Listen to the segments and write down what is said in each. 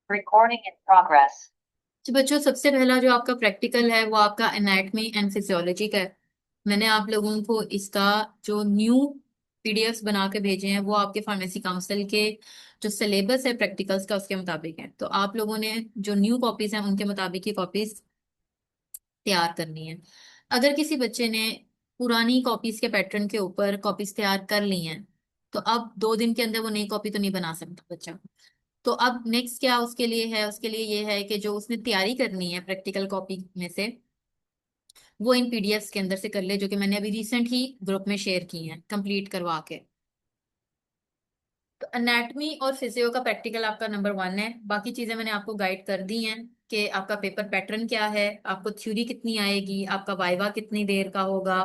Recording in progress. तो बच्चों, सबसे पहला जो आपका प्रैक्टिकल है वो आपका एनाटमी एंड फिजियोलॉजी का है। मैंने आप लोगों को इसका जो न्यू पीडीएफ्स बना के भेजे हैं वो आपके फार्मेसी काउंसिल के जो सिलेबस है प्रैक्टिकल्स का उसके मुताबिक है। तो आप लोगों ने जो न्यू कॉपीज हैं उनके मुताबिक ही कॉपीज तैयार करनी है। अगर किसी बच्चे ने पुरानी कॉपीज के पैटर्न के ऊपर कॉपीज तैयार कर ली हैं तो अब 2 दिन के अंदर वो नई कॉपी तो नहीं बना सकता बच्चा। तो अब नेक्स्ट क्या उसके लिए है, उसके लिए ये है कि जो उसने तैयारी करनी है प्रैक्टिकल कॉपी में से वो इन पीडीएफ्स के अंदर से कर ले, जो कि मैंने अभी रिसेंट ही ग्रुप में शेयर की हैं कंप्लीट करवा के। तो एनाटमी और फिजियो का प्रैक्टिकल आपका नंबर 1 है। बाकी चीजें मैंने आपको गाइड कर दी हैं कि आपका पेपर पैटर्न क्या है, आपको थ्योरी कितनी आएगी, आपका वाइवा कितनी देर का होगा,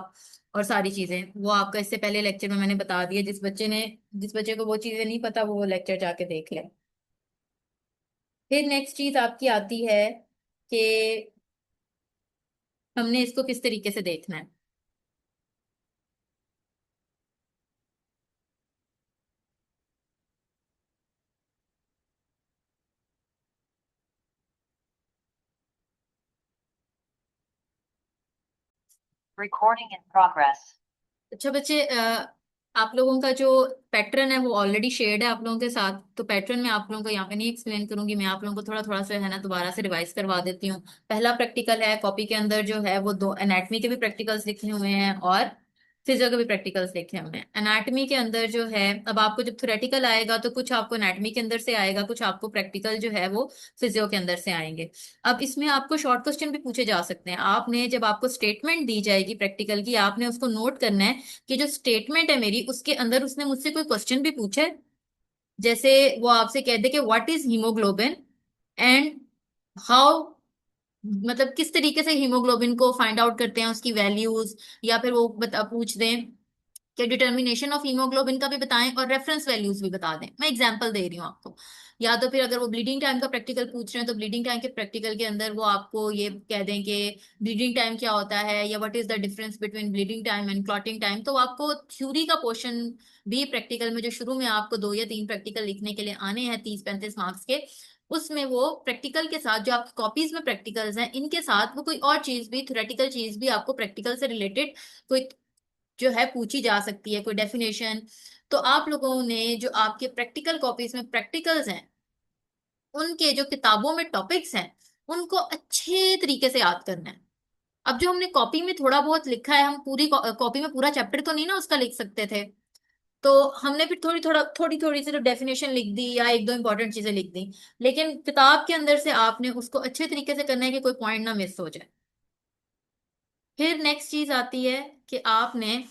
और सारी चीजें वो आपका इससे पहले लेक्चर में मैंने बता दिया। जिस बच्चे को वो चीजें नहीं पता वो लेक्चर जाके देख ले। फिर नेक्स्ट चीज आपकी आती है कि हमने इसको किस तरीके से देखना है। Recording in progress. अच्छा बच्चे, आप लोगों का जो पैटर्न है वो ऑलरेडी शेयर्ड है आप लोगों के साथ। तो पैटर्न में आप लोगों को यहाँ पे नहीं एक्सप्लेन करूंगी, मैं आप लोगों को थोड़ा थोड़ा सा है ना दोबारा से रिवाइज करवा देती हूँ। पहला प्रैक्टिकल है, कॉपी के अंदर जो है वो 2 एनाटमी के भी प्रैक्टिकल्स लिखे हुए हैं और फिजियो के भी प्रैक्टिकल्स लिखे हुए हैं। एनाटमी के अंदर जो है, अब आपको जब थ्योरेटिकल आएगा तो कुछ आपको एनाटमी के अंदर से आएगा, कुछ आपको प्रैक्टिकल जो है वो फिजियो के अंदर से आएंगे। अब इसमें आपको शॉर्ट क्वेश्चन भी पूछे जा सकते हैं। आपने जब आपको स्टेटमेंट दी जाएगी प्रैक्टिकल की, आपने उसको नोट करना है कि जो स्टेटमेंट है मेरी उसके अंदर उसने मुझसे कोई क्वेश्चन भी पूछा है। जैसे वो आपसे कह दे कि what is haemoglobin and how, मतलब किस तरीके से हीमोग्लोबिन को फाइंड आउट करते हैं, उसकी वैल्यूज, या फिर वो पूछ दें कि डिटर्मिनेशन ऑफ हीमोग्लोबिन का भी बताएं और रेफरेंस वैल्यूज भी बता दें। मैं एग्जांपल दे रही हूँ आपको। या तो फिर अगर वो ब्लीडिंग टाइम का प्रैक्टिकल पूछ रहे हैं तो ब्लीडिंग टाइम के प्रैक्टिकल के अंदर वो आपको ये कह दें कि ब्लीडिंग टाइम क्या होता है, या what is the difference between bleeding time and clotting time. तो आपको थ्योरी का पोर्शन भी प्रैक्टिकल में, जो शुरू में आपको 2 या 3 प्रैक्टिकल लिखने के लिए आने हैं 30-35 मार्क्स के, उसमें वो प्रैक्टिकल के साथ जो आपकी कॉपीज में प्रैक्टिकल्स हैं इनके साथ वो कोई और चीज भी, थ्योरेटिकल चीज भी आपको प्रैक्टिकल से रिलेटेड कोई जो है पूछी जा सकती है, कोई डेफिनेशन। तो आप लोगों ने जो आपके प्रैक्टिकल कॉपीज में प्रैक्टिकल्स हैं उनके जो किताबों में टॉपिक्स हैं उनको अच्छे तरीके से याद करना है। अब जो हमने कॉपी में थोड़ा बहुत लिखा है, हम पूरी कॉपी में पूरा चैप्टर तो नहीं ना उसका लिख सकते थे। तो हमने फिर थोड़ी थोड़ी सी तो डेफिनेशन लिख दी या 1-2 इंपॉर्टेंट चीजें लिख दी। लेकिन किताब के अंदर से आपने उसको अच्छे तरीके से करना है कि कोई पॉइंट ना मिस हो जाए। फिर नेक्स्ट चीज आती है कि आपने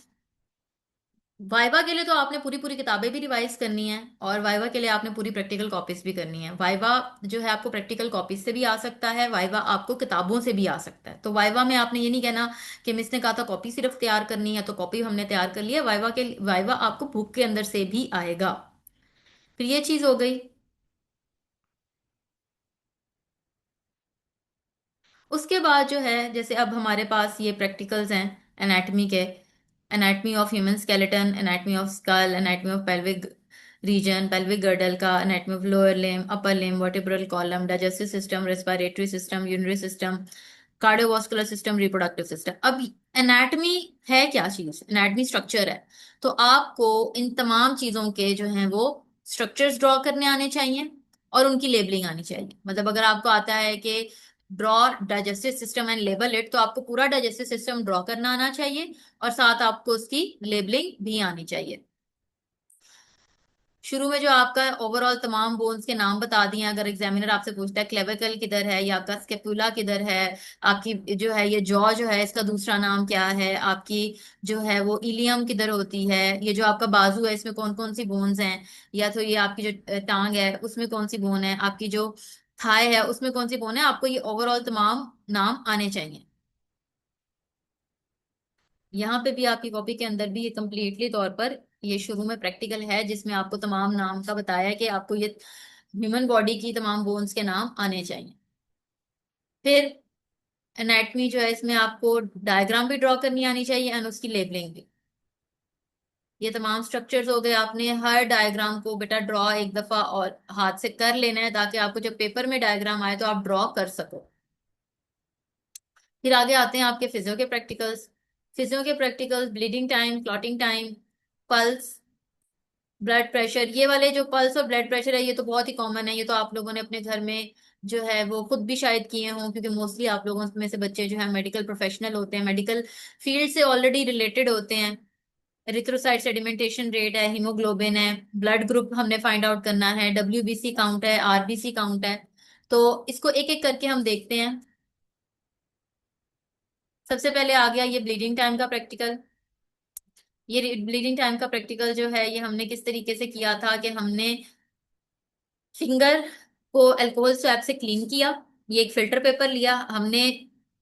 वाइवा के लिए तो आपने पूरी पूरी किताबें भी रिवाइज करनी है, और वाइवा के लिए आपने पूरी प्रैक्टिकल कॉपीज भी करनी है। वाइवा जो है आपको प्रैक्टिकल कॉपीज से भी आ सकता है, वाइवा आपको किताबों से भी आ सकता है। तो वाइवा में आपने ये नहीं कहना कि मिस ने कहा था कॉपी सिर्फ तैयार करनी है तो कॉपी हमने तैयार कर लिया। वाइवा आपको बुक के अंदर से भी आएगा। फिर ये चीज हो गई। उसके बाद जो है, जैसे अब हमारे पास ये प्रैक्टिकल्स हैं एनाटमी के, anatomy of human skeleton, anatomy of skull, anatomy of pelvic region, pelvic girdle का, anatomy of lower limb, upper limb, vertebral column, digestive system, respiratory system, urinary system, cardiovascular system, reproductive system. अब anatomy है क्या चीज? Anatomy structure है। तो आपको इन तमाम चीजों के जो हैं वो स्ट्रक्चर्स ड्रॉ करने आने चाहिए और उनकी लेबलिंग आनी चाहिए। मतलब अगर आपको आता है कि draw digestive system and label it, तो आपको पूरा डाइजेस्टिव सिस्टम ड्रॉ करना आना चाहिए और साथ आपको उसकी लेबलिंग भी आनी चाहिए। शुरू में जो आपका ओवरऑल तमाम बोन्स के नाम बता दिए हैं। अगर एग्जामिनर आपसे पूछता है क्लेविकल किधर है या आपका स्केपुला किधर है, आपकी जो है ये जॉ जो है इसका दूसरा नाम क्या है, आपकी जो है वो इलियम किधर होती है, ये जो आपका बाजू है इसमें कौन कौन सी बोन्स हैं, या तो ये आपकी जो टांग है उसमें कौन सी बोन है, आपकी जो थाई है उसमें कौन सी बोन है, आपको ये ओवरऑल तमाम नाम आने चाहिए। यहाँ पे भी आपकी कॉपी के अंदर भी ये कंप्लीटली तौर पर ये शुरू में प्रैक्टिकल है जिसमें आपको तमाम नाम का बताया है कि आपको ये ह्यूमन बॉडी की तमाम बोन्स के नाम आने चाहिए। फिर एनाटमी जो है इसमें आपको डायग्राम भी ड्रॉ करनी आनी चाहिए और उसकी लेबलिंग भी। ये तमाम स्ट्रक्चर्स हो गए। आपने हर डायग्राम को बेटा ड्रॉ एक दफा और हाथ से कर लेना है, ताकि आपको जब पेपर में डायग्राम आए तो आप ड्रॉ कर सको। फिर आगे आते हैं आपके फिजियो के प्रैक्टिकल्स। फिजियो के practicals, bleeding time, clotting time, pulse, blood pressure. ये वाले जो पल्स और ब्लड प्रेशर है ये तो बहुत ही कॉमन है, ये तो आप लोगों ने अपने घर में जो है वो खुद भी शायद किए हों, क्योंकि मोस्टली आप लोगों में से बच्चे जो है मेडिकल प्रोफेशनल होते हैं, मेडिकल फील्ड से ऑलरेडी रिलेटेड होते हैं। एरिथ्रोसाइट सेडिमेंटेशन रेट है, हीमोग्लोबिन है, ब्लड ग्रुप हमने फाइंड आउट करना है, डब्ल्यूबीसी काउंट है, आरबीसी काउंट है। तो इसको एक एक करके हम देखते हैं। सबसे पहले आ गया ये ब्लीडिंग टाइम का प्रैक्टिकल। ये ब्लीडिंग टाइम का प्रैक्टिकल जो है ये हमने किस तरीके से किया था कि हमने फिंगर को अल्कोहल स्वैब से क्लीन किया। ये एक फिल्टर पेपर लिया हमने,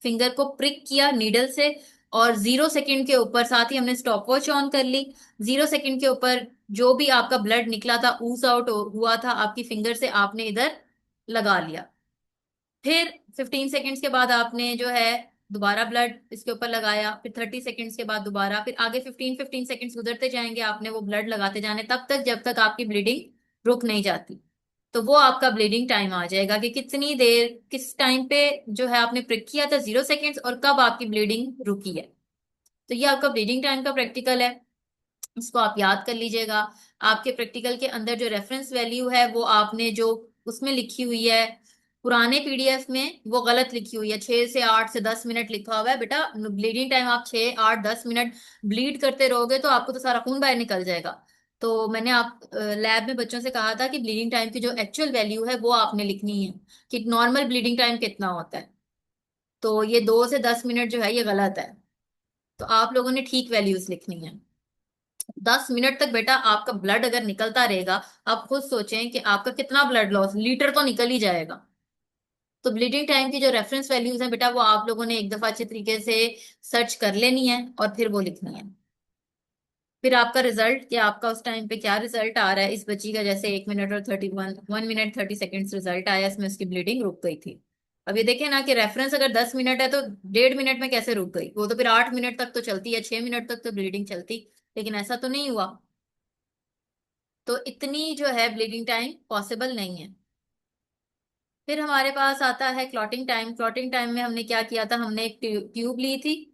फिंगर को प्रिक किया नीडल से, और 0 सेकंड के ऊपर, साथ ही हमने स्टॉप वॉच ऑन कर ली। 0 सेकंड के ऊपर जो भी आपका ब्लड निकला था, ऊज आउट हुआ था आपकी फिंगर से, आपने इधर लगा लिया। फिर 15 सेकेंड्स के बाद आपने जो है दोबारा ब्लड इसके ऊपर लगाया। फिर 30 सेकेंड्स के बाद दोबारा, फिर आगे 15-15 सेकेंड्स गुजरते जाएंगे, आपने वो ब्लड लगाते जाने तब तक जब तक आपकी ब्लीडिंग रुक नहीं जाती। तो वो आपका ब्लीडिंग टाइम आ जाएगा कि कितनी देर, किस टाइम पे जो है आपने प्रिक किया था 0 सेकेंड्स, और कब आपकी ब्लीडिंग रुकी है। तो ये आपका ब्लीडिंग टाइम का प्रैक्टिकल है, इसको आप याद कर लीजिएगा। आपके प्रैक्टिकल के अंदर जो रेफरेंस वैल्यू है वो आपने जो उसमें लिखी हुई है पुराने पीडीएफ में, वो गलत लिखी हुई है। 6 से 8 से 10 मिनट लिखा हुआ है बेटा। ब्लीडिंग टाइम आप 6-8-10 मिनट ब्लीड करते रहोगे तो आपको तो सारा खून बाहर निकल जाएगा। तो मैंने आप लैब में बच्चों से कहा था कि ब्लीडिंग टाइम की जो एक्चुअल वैल्यू है वो आपने लिखनी है, कि नॉर्मल ब्लीडिंग टाइम कितना होता है। तो ये 2 से 10 मिनट जो है ये गलत है, तो आप लोगों ने ठीक वैल्यूज लिखनी है। 10 मिनट तक बेटा आपका ब्लड अगर निकलता रहेगा, आप खुद सोचें कि आपका कितना ब्लड लॉस, लीटर तो निकल ही जाएगा। तो ब्लीडिंग टाइम की जो रेफरेंस वैल्यूज हैं बेटा, वो आप लोगों ने एक दफा अच्छे तरीके से सर्च कर लेनी है और फिर वो लिखनी है। फिर आपका रिजल्ट, कि आपका उस टाइम पे क्या रिजल्ट आ रहा है। इस बच्ची का जैसे 1 मिनट और 1 मिनट 30 सेकेंड्स रिजल्ट आया, इसमें उसकी ब्लीडिंग रुक गई थी। अब ये देखें ना कि रेफरेंस अगर 10 मिनट है तो 1.5 मिनट में कैसे रुक गई, वो तो फिर 8 मिनट तक तो चलती है, 6 मिनट तक तो ब्लीडिंग चलती, लेकिन ऐसा तो नहीं हुआ। तो इतनी जो है ब्लीडिंग टाइम पॉसिबल नहीं है। फिर हमारे पास आता है क्लॉटिंग टाइम। क्लॉटिंग टाइम में हमने क्या किया था, हमने एक ट्यूब ली थी।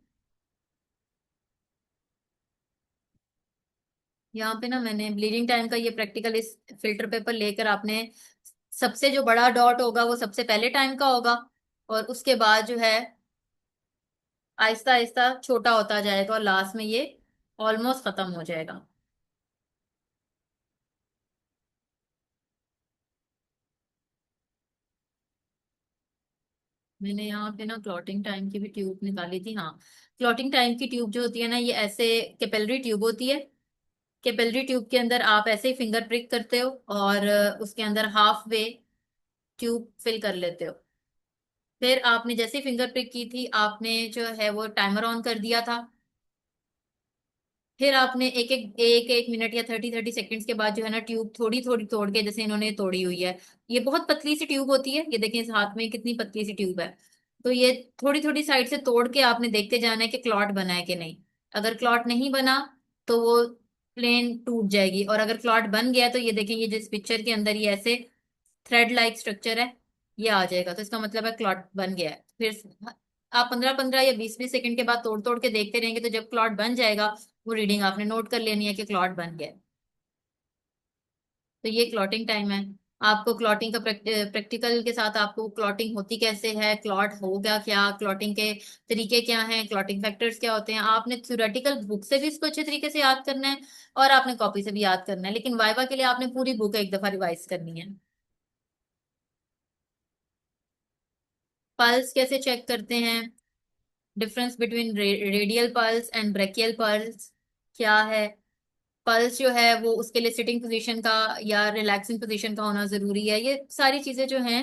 यहाँ पे ना मैंने ब्लीडिंग टाइम का ये प्रैक्टिकल इस फिल्टर पेपर लेकर, आपने सबसे जो बड़ा डॉट होगा वो सबसे पहले टाइम का होगा, और उसके बाद जो है आहिस्ता आहिस्ता छोटा होता जाएगा, और लास्ट में ये ऑलमोस्ट खत्म हो जाएगा। मैंने यहाँ पे ना क्लॉटिंग टाइम की भी ट्यूब निकाली थी। हाँ, क्लॉटिंग टाइम की ट्यूब जो होती है ना, ये ऐसे कैपिलरी ट्यूब होती है। कैपिलरी ट्यूब के अंदर आप ऐसे ही फिंगर प्रिक करते हो, और उसके अंदर हाफ वे ट्यूब फिल कर लेते हो। फिर आपने जैसे फिंगर प्रिक की थी, आपने जो है वो टाइमर ऑन कर दिया था। फिर आपने एक एक मिनट या 30-30 सेकंड्स के बाद जो है ना ट्यूब थोड़ी थोड़ी तोड़ के, जैसे इन्होंने तोड़ी हुई है, ये बहुत पतली सी ट्यूब होती है, ये देखें इस हाथ में कितनी पतली सी ट्यूब है। तो ये थोड़ी थोड़ी साइड से तोड़ के आपने देखते जाना है कि क्लॉट बना है कि नहीं। अगर क्लॉट नहीं बना तो वो प्लेन टूट जाएगी, और अगर क्लॉट बन गया तो ये देखें, ये जिस पिक्चर के अंदर ये ऐसे थ्रेड लाइक स्ट्रक्चर है, ये आ जाएगा, तो इसका मतलब है क्लॉट बन गया है। फिर आप 15-15 या 20-20 सेकंड के बाद तोड़ तोड़ के देखते रहेंगे, तो जब क्लॉट बन जाएगा वो रीडिंग आपने नोट कर लेनी है कि क्लॉट बन गया है। तो ये क्लॉटिंग टाइम है। आपको क्लॉटिंग का प्रैक्टिकल के साथ आपको क्लॉटिंग होती कैसे है, क्लॉट होगा क्या, क्लॉटिंग के तरीके क्या हैं, क्लॉटिंग फैक्टर्स क्या होते हैं, आपने थ्योरेटिकल बुक से भी इसको अच्छे तरीके से याद करना है, और आपने कॉपी से भी याद करना है, लेकिन वाइवा के लिए आपने पूरी बुक एक दफा रिवाइज करनी है। पल्स कैसे चेक करते हैं, difference between radial pulse and brachial pulse क्या है। पल्स जो है वो उसके लिए सिटिंग पोजीशन का या रिलैक्सिंग पोजीशन का होना जरूरी है। ये सारी चीजें जो हैं,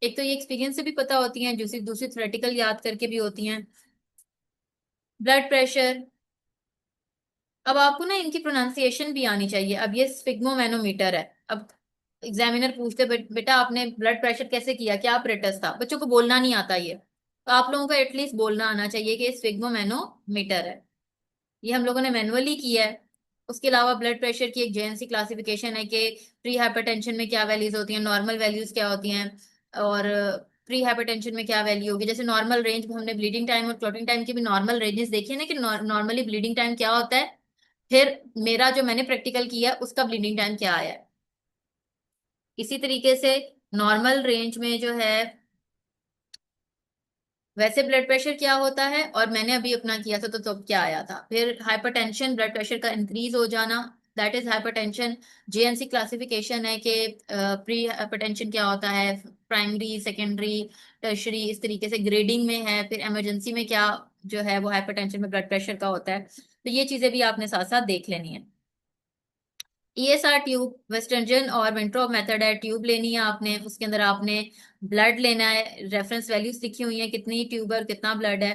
एक तो ये एक्सपीरियंस से भी पता होती हैं, दूसरी दूसरी थ्योरेटिकल याद करके भी होती हैं। ब्लड प्रेशर, अब आपको ना इनकी प्रोनाउंसिएशन भी आनी चाहिए। अब ये स्फिग्मोमेनोमीटर है। अब एग्जामिनर पूछते बेटा आपने ब्लड प्रेशर कैसे किया, क्या अपरेटस था, बच्चों को बोलना नहीं आता ये, तो आप लोगों को एटलीस्ट बोलना आना चाहिए कि स्फिग्मोमेनोमीटर है। ये हम लोगों ने मैनुअली किया है, उसके अलावा ब्लड प्रेशर की एक जेएनसी क्लासिफिकेशन है कि प्री हाइपरटेंशन में क्या वैल्यूज होती हैं, नॉर्मल वैल्यूज क्या होती हैं, और प्री हाइपरटेंशन में क्या वैल्यू होगी। जैसे नॉर्मल रेंज में हमने ब्लीडिंग टाइम और क्लॉटिंग टाइम की भी नॉर्मल रेंजेस देखी है ना, कि नॉर्मली ब्लीडिंग टाइम क्या होता है, फिर मेरा जो मैंने प्रैक्टिकल किया उसका ब्लीडिंग टाइम क्या आया है। इसी तरीके से नॉर्मल रेंज में जो है वैसे ब्लड प्रेशर क्या होता है, और मैंने अभी अपना किया था तो क्या आया था। फिर हाइपरटेंशन, ब्लड प्रेशर का इंक्रीज हो जाना, that is hypertension. JNC classification है कि प्री हाइपरटेंशन क्या होता है, प्राइमरी, सेकेंडरी, टर्शरी, इस तरीके से ग्रेडिंग में है। फिर इमरजेंसी में क्या जो है वो हाइपरटेंशन में ब्लड प्रेशर का होता है। तो ये चीजें भी आपने साथ साथ देख लेनी है। ईएसआर ट्यूब वेस्टर्जन और विंट्रॉप मेथड है, ट्यूब लेनी है आपने, उसके अंदर आपने ब्लड लेना है, रेफरेंस वैल्यूज लिखी हुई है कितनी ट्यूब और कितना ब्लड है।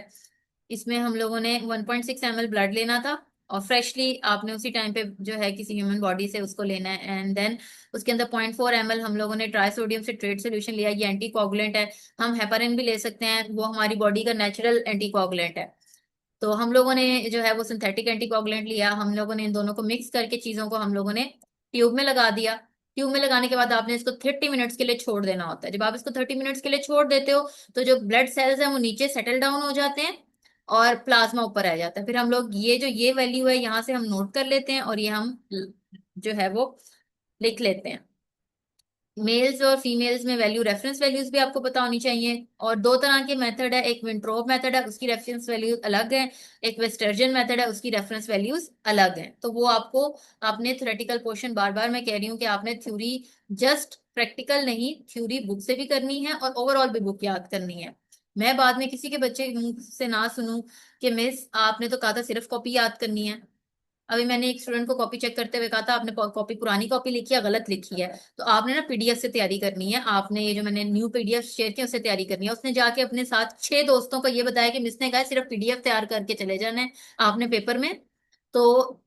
इसमें हम लोगों ने 1.6 ml ब्लड लेना था, और फ्रेशली आपने उसी टाइम पे जो है किसी ह्यूमन बॉडी से उसको लेना है। एंड देन उसके अंदर 0.4 ml हम लोगों ने ट्राई सोडियम सिट्रेट सोल्यूशन लिया, ये एंटी कोगुलेंट है। हम हेपारिन भी ले सकते हैं, वो हमारी बॉडी का नेचुरल एंटी कोगुलेंट है। तो हम लोगों ने जो है वो सिंथेटिक एंटीकोगुलेंट लिया, हम लोगों ने इन दोनों को मिक्स करके चीजों को हम लोगों ने ट्यूब में लगा दिया। ट्यूब में लगाने के बाद आपने इसको 30 मिनट्स के लिए छोड़ देना होता है। जब आप इसको 30 मिनट्स के लिए छोड़ देते हो तो जो ब्लड सेल्स हैं वो नीचे सेटल डाउन हो जाते हैं और प्लाज्मा ऊपर आ जाता है। फिर हम लोग ये वैल्यू है यहाँ से हम नोट कर लेते हैं, और ये हम जो है वो लिख लेते हैं। मेल्स और फीमेल्स में वैल्यू, रेफरेंस वैल्यूज भी आपको पता होनी चाहिए। और दो तरह के मेथड है, एक विंट्रोप मेथड है उसकी रेफरेंस वैल्यूज अलग है, एक वेस्टर्जन मेथड है उसकी रेफरेंस वैल्यूज अलग है। तो वो आपको आपने थ्योरेटिकल पोर्शन, बार बार मैं कह रही हूँ कि आपने थ्योरी, जस्ट प्रैक्टिकल नहीं, थ्योरी बुक से भी करनी है और ओवरऑल भी बुक याद करनी है। मैं बाद में किसी के बच्चे के मुंह से ना सुनूं कि मिस आपने तो कहा था सिर्फ कॉपी याद करनी है। अभी मैंने एक स्टूडेंट को कॉपी चेक करते हुए कहा था आपने कॉपी, पुरानी कॉपी लिखी है, गलत लिखी है। तो आपने ना पीडीएफ से तैयारी करनी है, आपने ये जो मैंने न्यू पीडीएफ शेयर किया उससे तैयारी करनी है। उसने जाके अपने साथ 6 दोस्तों को ये बताया कि मिस ने कहा है सिर्फ पीडीएफ तैयार करके चले जाना है आपने पेपर में। तो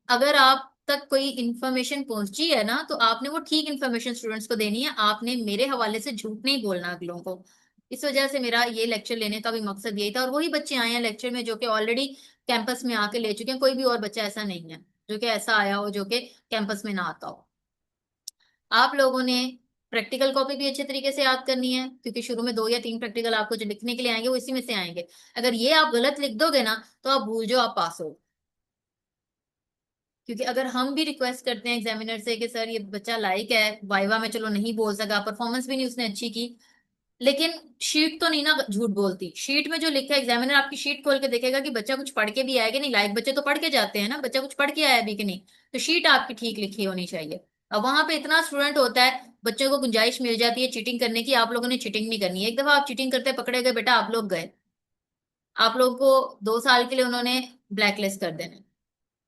अगर आप तक कोई इन्फॉर्मेशन पहुंची है ना, तो आपने वो ठीक इन्फॉर्मेशन स्टूडेंट्स को देनी है, आपने मेरे हवाले से झूठ नहीं बोलना अगलों को। इस वजह से मेरा ये लेक्चर लेने का भी मकसद यही था। और वही बच्चे आए हैं लेक्चर में जो कि ऑलरेडी कैंपस में आके ले चुके हैं, कोई भी और बच्चा ऐसा नहीं है जो कि ऐसा आया हो जो कि कैंपस में ना आता हो। आप लोगों ने प्रैक्टिकल कॉपी भी अच्छे तरीके से याद करनी है, क्योंकि शुरू में 2 या 3 प्रैक्टिकल आपको जो लिखने के लिए आएंगे वो इसी में से आएंगे। अगर ये आप गलत लिख दोगे ना तो आप भूल जाओ आप पास हो। क्योंकि अगर हम भी रिक्वेस्ट करते हैं एग्जामिनर से कि सर ये बच्चा लायक है, वाइवा में चलो नहीं बोल सका, परफॉर्मेंस भी नहीं उसने अच्छी की, लेकिन शीट तो नहीं ना झूठ बोलती। शीट में जो लिखा है, एग्जामिनर आपकी शीट खोल के देखेगा कि बच्चा कुछ पढ़ के भी आया कि नहीं। लाइक बच्चे तो पढ़ के जाते हैं ना, बच्चा कुछ पढ़ के आया भी कि नहीं। तो शीट आपकी ठीक लिखी होनी चाहिए। अब वहां पे इतना स्टूडेंट होता है, बच्चों को गुंजाइश मिल जाती है चीटिंग करने की। आप लोगों ने चीटिंग नहीं करनी है। एक दफा आप चीटिंग करते पकड़े गए बेटा, आप लोग गए, आप लोगों को 2 साल के लिए उन्होंने ब्लैकलिस्ट कर देना।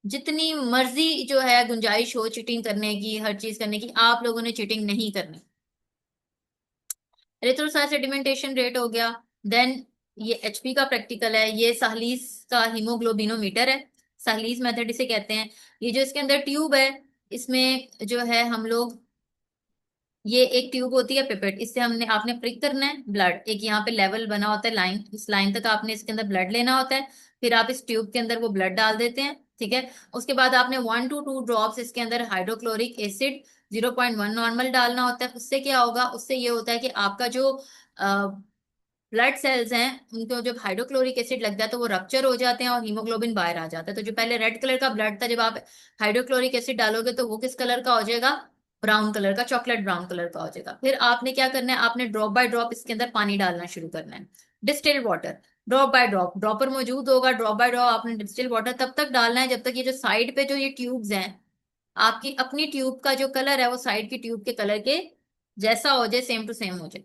जितनी मर्जी जो है गुंजाइश हो चीटिंग करने की, हर चीज करने की, आप लोगों ने चीटिंग नहीं करनी। एरिथ्रोसाइट सेडिमेंटेशन रेट हो गया। देन ये एचपी का प्रैक्टिकल है, ये साहलीज का हीमोग्लोबिनोमीटर है, साहलीज मेथड इसे कहते हैं। ये जो इसके अंदर ट्यूब है, इसमें जो है हम लोग, ये एक ट्यूब होती है पिपेट, इससे हमने आपने प्रिक करना है ब्लड। एक यहाँ पे लेवल बना होता है लाइन, इस लाइन तक आपने इसके अंदर ब्लड लेना होता है। फिर आप इस ट्यूब के अंदर वो ब्लड डाल देते हैं, ठीक है। उसके बाद आपने 1 to 2 ड्रॉप्स इसके अंदर हाइड्रोक्लोरिक एसिड 0.1 नॉर्मल डालना होता है। उससे क्या होगा, उससे ये होता है कि आपका जो ब्लड सेल्स हैं उनको जब हाइड्रोक्लोरिक एसिड लगता है तो वो रप्चर हो जाते हैं और हीमोग्लोबिन बाहर आ जाता है। तो जो पहले रेड कलर का ब्लड था, जब आप हाइड्रोक्लोरिक एसिड डालोगे तो वो किस कलर का हो जाएगा, ब्राउन कलर का, चॉकलेट ब्राउन कलर का हो जाएगा। फिर आपने क्या करना है, आपने ड्रॉप बाय ड्रॉप इसके अंदर पानी डालना शुरू करना है, distilled water. Drop by drop, dropper मौजूद होगा, ड्रॉप बाय ड्रॉप आपने डिस्टिल्ड वाटर तब तक डालना है जब तक ये जो साइड पे जो ये ट्यूब्स हैं, आपकी अपनी ट्यूब का जो कलर है वो साइड की ट्यूब के कलर के जैसा हो जाए, सेम टू सेम हो जाए।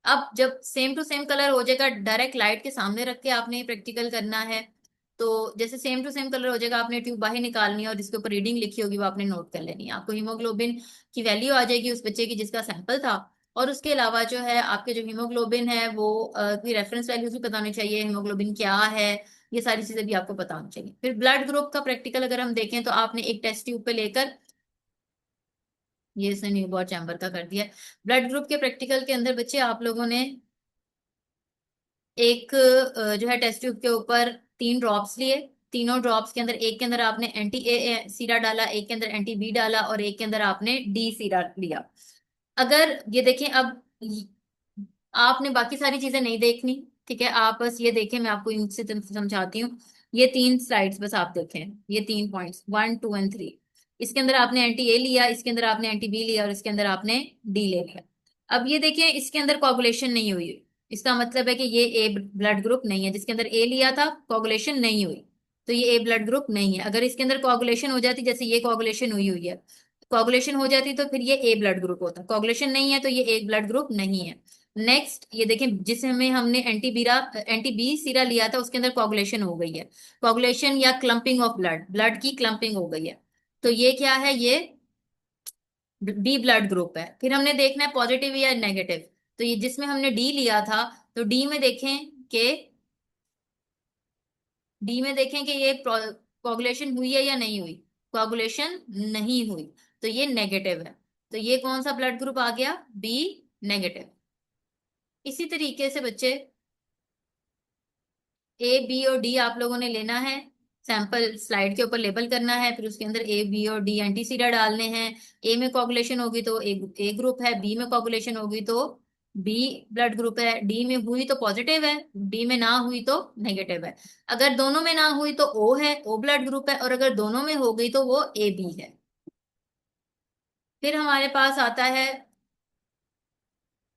अब जब सेम टू सेम कलर हो जाएगा, डायरेक्ट लाइट के सामने रख के आपने ये प्रैक्टिकल करना है। तो जैसे सेम टू सेम कलर हो जाएगा, आपने ट्यूब बाहर निकालनी है और जिसके ऊपर रीडिंग लिखी होगी वो आपने नोट कर लेनी है। आपको हीमोग्लोबिन की वैल्यू आ जाएगी उस बच्चे की जिसका सैंपल था। और उसके अलावा जो है आपके जो हीमोग्लोबिन है वो की रेफरेंस वैल्यूज भी पता होनी चाहिए, हीमोग्लोबिन क्या है, ये सारी चीजें भी आपको पता होनी चाहिए। फिर ब्लड ग्रुप का प्रैक्टिकल अगर हम देखें तो आपने एक टेस्ट ट्यूब पे लेकर, ये इसने न्यूबॉर चैम्बर का कर दिया। ब्लड ग्रुप के प्रैक्टिकल के अंदर बच्चे आप लोगों ने एक जो है टेस्ट ट्यूब के ऊपर 3 ड्रॉप्स लिए, तीनों ड्रॉप्स के अंदर एक के अंदर आपने एंटी ए सीरा डाला, एक के अंदर एंटी बी डाला और एक के अंदर आपने डी सीरा लिया। अगर ये देखें, अब आपने बाकी सारी चीजें नहीं देखनी, ठीक है, आप बस ये देखें, मैं आपको इनसे समझाती हूँ। ये तीन स्लाइड्स बस आप देखें, ये तीन पॉइंट्स 1 2 एंड 3। इसके अंदर आपने एंटी ए लिया, इसके अंदर आपने एंटी बी लिया और इसके अंदर आपने डी ले लिया। अब ये देखें, इसके अंदर कोगुलेशन नहीं हुई, इसका मतलब है कि ये ए ब्लड ग्रुप नहीं है। जिसके अंदर ए लिया था, कोगुलेशन नहीं हुई, तो ये ए ब्लड ग्रुप नहीं है। अगर इसके अंदर कोगुलेशन हो जाती, जैसे ये कोगुलेशन हुई हुई है, कोगुलेशन हो जाती तो फिर ये ए ब्लड ग्रुप होता। कोगुलेशन नहीं है तो ये ए ब्लड ग्रुप नहीं है। नेक्स्ट ये देखें, जिसमें हमने एंटी बी सीरा लिया था उसके अंदर कोगुलेशन हो गई है। कोगुलेशन या क्लम्पिंग ऑफ ब्लड, ब्लड की क्लम्पिंग हो गई है, तो ये क्या है, ये बी ब्लड ग्रुप है। फिर हमने देखना है पॉजिटिव या नेगेटिव। तो ये जिसमें हमने डी लिया था, तो डी में देखें कि ये कोगुलेशन हुई है या नहीं हुई। कोगुलेशन नहीं हुई, तो ये नेगेटिव है। तो ये कौन सा ब्लड ग्रुप आ गया, बी नेगेटिव। इसी तरीके से बच्चे ए बी और डी आप लोगों ने लेना है, सैंपल स्लाइड के ऊपर लेबल करना है, फिर उसके अंदर ए बी और डी एंटीसीडा डालने हैं। ए में कोगुलेशन होगी तो ए ग्रुप है, बी में कोगुलेशन होगी तो बी ब्लड ग्रुप है, डी में हुई तो पॉजिटिव है, डी में ना हुई तो नेगेटिव है। अगर दोनों में ना हुई तो ओ है, ओ ब्लड ग्रुप है, और अगर दोनों में हो गई तो वो ए बी है। फिर हमारे पास आता है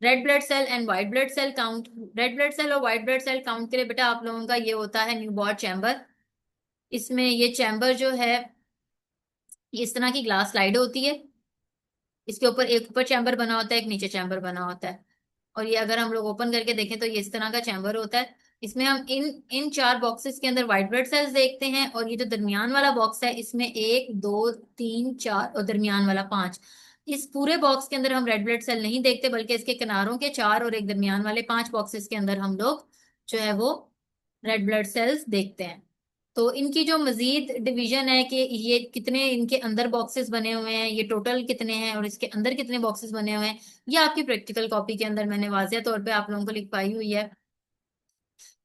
red blood cell and white blood cell count. Red blood cell और व्हाइट ब्लड सेल काउंट के लिए बेटा आप लोगों का ये होता है न्यूबॉर्न चैम्बर। इसमें ये चैम्बर जो है, ये इस तरह की ग्लास स्लाइड होती है। इसके ऊपर एक ऊपर चैम्बर बना होता है, एक नीचे चैम्बर बना होता है। और ये अगर हम लोग ओपन करके देखें तो ये इस तरह का चैम्बर होता है। इसमें हम इन इन चार बॉक्सेस के अंदर व्हाइट ब्लड सेल्स देखते हैं, और ये जो दरमियान वाला बॉक्स है इसमें 1 2 3 4 और दरमियान वाला 5। इस पूरे बॉक्स के अंदर हम रेड ब्लड सेल नहीं देखते, बल्कि इसके किनारों के 4 और एक दरमियान वाले 5 बॉक्सेस के अंदर हम लोग जो है वो रेड ब्लड सेल्स देखते हैं। तो इनकी जो मजीद डिवीजन है कि ये कितने इनके अंदर बॉक्सेस बने हुए हैं, ये टोटल कितने हैं और इसके अंदर कितने बॉक्सेस बने हुए हैं, ये आपकी प्रैक्टिकल कॉपी के अंदर मैंने वाज़िया तौर पे आप लोगों को लिखवाई हुई है।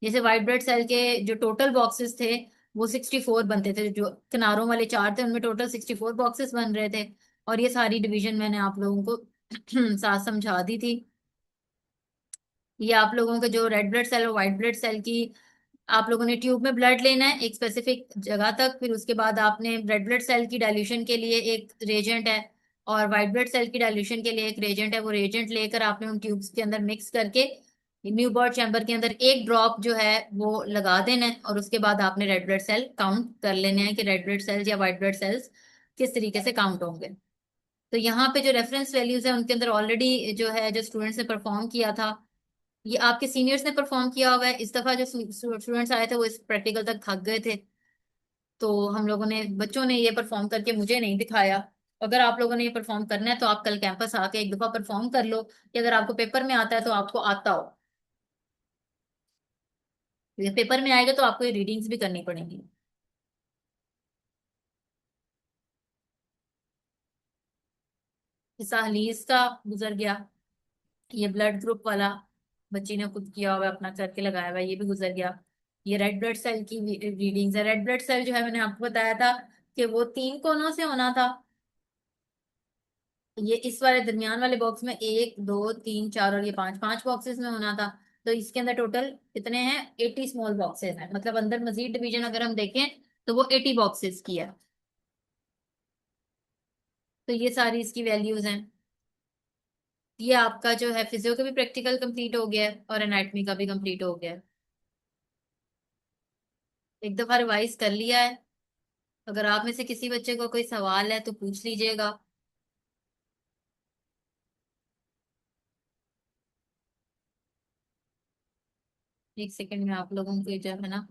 जैसे व्हाइट ब्लड सेल के जो टोटल बॉक्सेस थे वो 64 बनते थे, जो किनारों वाले 4 थे उनमें टोटल 64 बॉक्सेस बन रहे थे। और ये सारी डिवीजन मैंने आप लोगों को साथ समझा दी थी। ये आप लोगों के जो रेड ब्लड सेल और व्हाइट ब्लड सेल की, आप लोगों ने ट्यूब में ब्लड लेना है एक स्पेसिफिक जगह तक, फिर उसके बाद आपने रेड ब्लड सेल की डाइल्यूशन के लिए एक रेजेंट है और व्हाइट ब्लड सेल की डाइल्यूशन के लिए एक रेजेंट है, वो रेजेंट लेकर आपने उन ट्यूब्स के अंदर मिक्स करके न्यूबॉर्न चैम्बर के अंदर एक ड्रॉप जो है वो लगा देना है, और उसके बाद आपने रेड ब्लड सेल काउंट कर लेने हैं कि रेड ब्लड सेल्स या व्हाइट ब्लड सेल्स किस तरीके से काउंट होंगे। तो यहाँ पे जो रेफरेंस वैल्यूज है उनके अंदर ऑलरेडी जो है, जो स्टूडेंट्स ने परफॉर्म किया था, ये आपके सीनियर्स ने परफॉर्म किया हुआ है। इस दफा जो स्टूडेंट्स आए थे वो इस प्रैक्टिकल तक थक गए थे, तो हम लोगों ने, बच्चों ने ये परफॉर्म करके मुझे नहीं दिखाया। अगर आप लोगों ने ये परफॉर्म करना है तो आप कल कैंपस आके एक दफा परफॉर्म कर लो, कि अगर आपको पेपर में आता है तो आपको आता हो। ये पेपर में आएगा तो आपको ये रीडिंग्स भी करनी पड़ेंगी। साहलीस का गुजर गया, ये ब्लड ग्रुप वाला बच्ची ने खुद किया हुआ है, अपना करके लगाया हुआ है, ये भी गुजर गया। ये रेड ब्लड सेल की रीडिंग्स है। रेड ब्लड सेल जो है, मैंने आपको बताया था कि वो 3 कोनों से होना था। ये इस वाले दरमियान वाले बॉक्स में 1 2 3 4 और ये 5 5 बॉक्सेस में होना था। तो इसके अंदर टोटल कितने हैं, 80 स्मॉल बॉक्सेस हैं। मतलब अंदर मजीद डिवीजन अगर हम देखें तो वो 80 बॉक्सेस की है। तो ये सारी इसकी वैल्यूज हैं। ये आपका जो है फिजियो का भी प्रैक्टिकल कंप्लीट हो गया है और एनाटॉमी का भी कंप्लीट हो गया है। एक दफा रिवाइज कर लिया है। अगर आप में से किसी बच्चे को कोई सवाल है तो पूछ लीजिएगा। एक सेकंड में आप लोगों को जो है ना